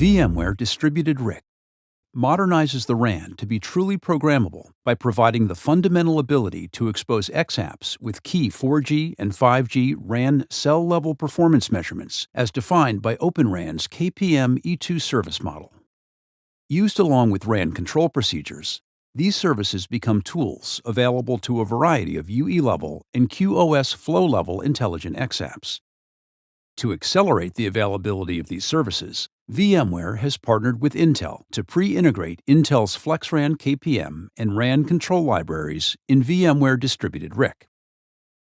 VMware Distributed RIC modernizes the RAN to be truly programmable by providing the fundamental ability to expose xApps with key 4G and 5G RAN cell-level performance measurements as defined by Open RAN's KPM E2 service model. Used along with RAN control procedures, these services become tools available to a variety of UE-level and QoS flow-level intelligent xApps. To accelerate the availability of these services, VMware has partnered with Intel to pre-integrate Intel's FlexRAN KPM and RAN control libraries in VMware Distributed RIC.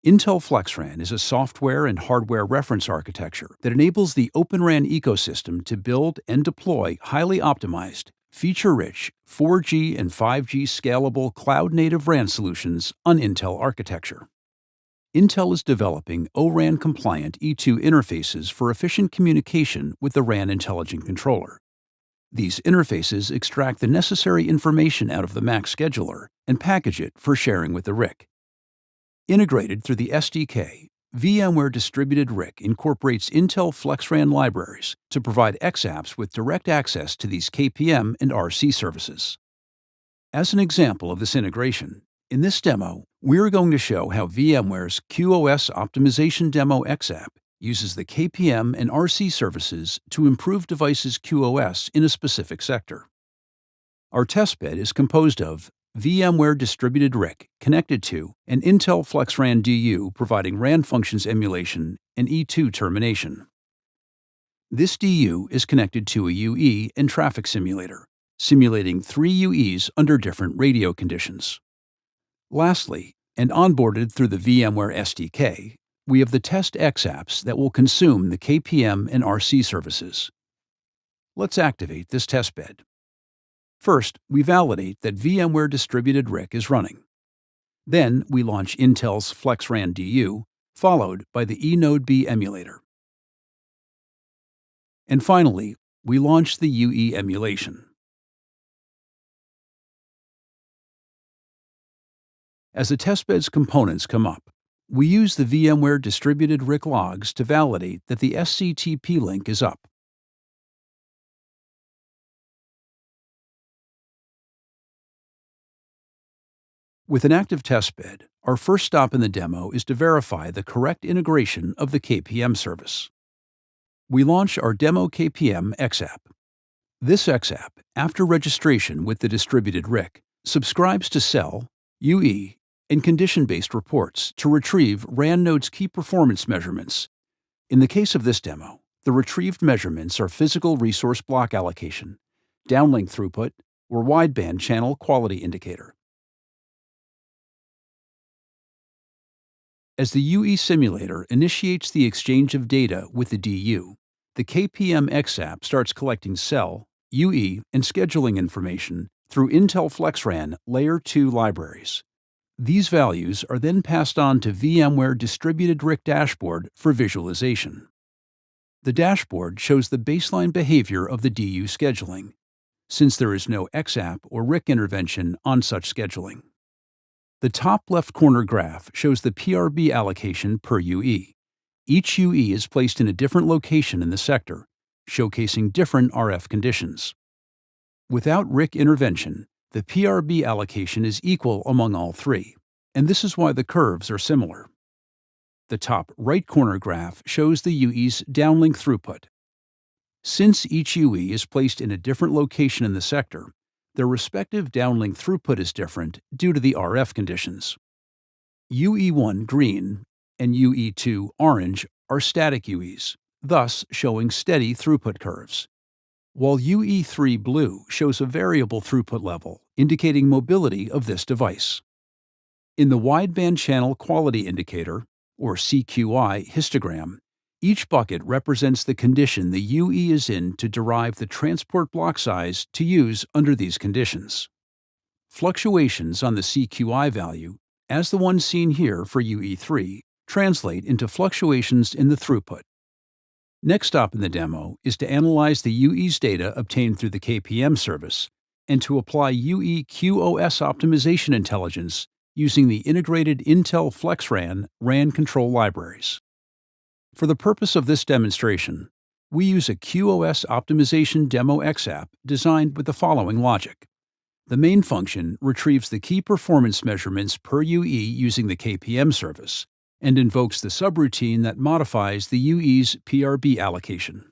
Intel FlexRAN is a software and hardware reference architecture that enables the Open RAN ecosystem to build and deploy highly optimized, feature-rich 4G and 5G scalable cloud-native RAN solutions on Intel architecture. Intel is developing ORAN-compliant E2 interfaces for efficient communication with the RAN intelligent controller. These interfaces extract the necessary information out of the MAC scheduler and package it for sharing with the RIC. Integrated through the SDK, VMware Distributed RIC incorporates Intel FlexRAN libraries to provide xApps with direct access to these KPM and RC services. As an example of this integration, in this demo, we're going to show how VMware's QoS Optimization Demo xApp uses the KPM and RC services to improve devices' QoS in a specific sector. Our testbed is composed of VMware Distributed RIC connected to an Intel FlexRAN DU providing RAN functions emulation and E2 termination. This DU is connected to a UE and traffic simulator, simulating 3 UEs under different radio conditions. Lastly, and onboarded through the VMware SDK, we have the test xApps that will consume the KPM and RC services. Let's activate this testbed. First, we validate that VMware Distributed RIC is running. Then, we launch Intel's FlexRAN DU, followed by the eNodeB emulator. And finally, we launch the UE emulation. As the testbed's components come up, we use the VMware Distributed RIC logs to validate that the SCTP link is up. With an active testbed, our first stop in the demo is to verify the correct integration of the KPM service. We launch our demo KPM xApp. This xApp, after registration with the Distributed RIC, subscribes to cell, UE, and condition-based reports to retrieve RAN node's key performance measurements. In the case of this demo, the retrieved measurements are physical resource block allocation, downlink throughput, or wideband channel quality indicator. As the UE simulator initiates the exchange of data with the DU, the KPM xApp starts collecting cell, UE, and scheduling information through Intel FlexRAN Layer 2 libraries. These values are then passed on to VMware Distributed RIC dashboard for visualization. The dashboard shows the baseline behavior of the DU scheduling, since there is no xApp or RIC intervention on such scheduling. The top left corner graph shows the PRB allocation per UE. Each UE is placed in a different location in the sector, showcasing different RF conditions. Without RIC intervention, the PRB allocation is equal among all 3, and this is why the curves are similar. The top right corner graph shows the UE's downlink throughput. Since each UE is placed in a different location in the sector, their respective downlink throughput is different due to the RF conditions. UE1 green and UE2 orange are static UEs, thus showing steady throughput curves, while UE3 blue shows a variable throughput level, indicating mobility of this device. In the wideband channel quality indicator, or CQI histogram, each bucket represents the condition the UE is in to derive the transport block size to use under these conditions. Fluctuations on the CQI value, as the one seen here for UE3, translate into fluctuations in the throughput. Next stop in the demo is to analyze the UE's data obtained through the KPM service and to apply UE QoS optimization intelligence using the integrated Intel FlexRAN RAN control libraries. For the purpose of this demonstration, We use a QoS optimization demo xApp designed with the following logic. The main function retrieves the key performance measurements per UE using the KPM service and invokes the subroutine that modifies the UE's PRB allocation.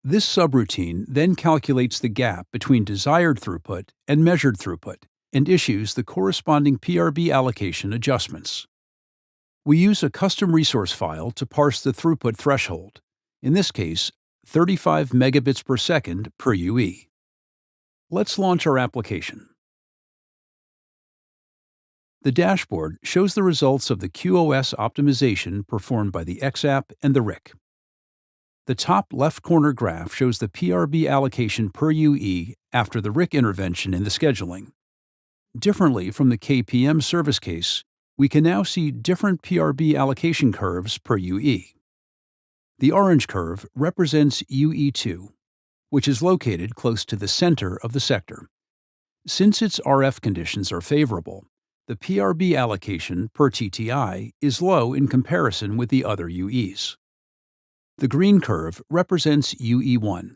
This subroutine then calculates the gap between desired throughput and measured throughput and issues the corresponding PRB allocation adjustments. We use a custom resource file to parse the throughput threshold, in this case, 35 megabits per second per UE. Let's launch our application. The dashboard shows the results of the QoS optimization performed by the xApp and the RIC. The top left corner graph shows the PRB allocation per UE after the RIC intervention in the scheduling. Differently from the KPM service case, we can now see different PRB allocation curves per UE. The orange curve represents UE2, which is located close to the center of the sector. Since its RF conditions are favorable, the PRB allocation per TTI is low in comparison with the other UEs. The green curve represents UE1.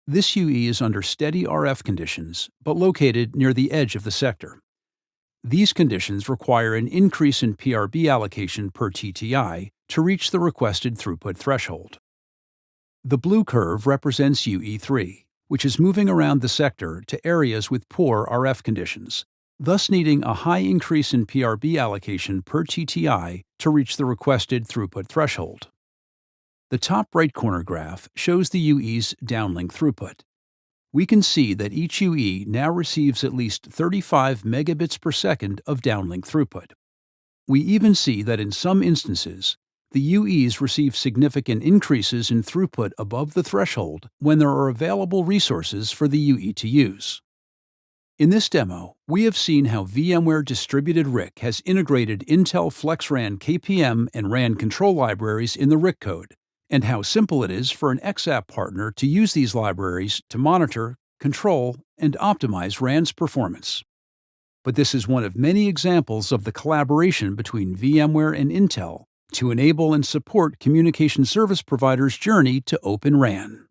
This UE is under steady RF conditions, but located near the edge of the sector. These conditions require an increase in PRB allocation per TTI to reach the requested throughput threshold. The blue curve represents UE3, which is moving around the sector to areas with poor RF conditions, thus needing a high increase in PRB allocation per TTI to reach the requested throughput threshold. The top right corner graph shows the UE's downlink throughput. We can see that each UE now receives at least 35 megabits per second of downlink throughput. We even see that in some instances, the UEs receive significant increases in throughput above the threshold when there are available resources for the UE to use. In this demo, we have seen how VMware Distributed RIC has integrated Intel FlexRAN KPM and RAN control libraries in the RIC code, and how simple it is for an xApp partner to use these libraries to monitor, control, and optimize RAN's performance. But this is one of many examples of the collaboration between VMware and Intel to enable and support communication service providers' journey to Open RAN.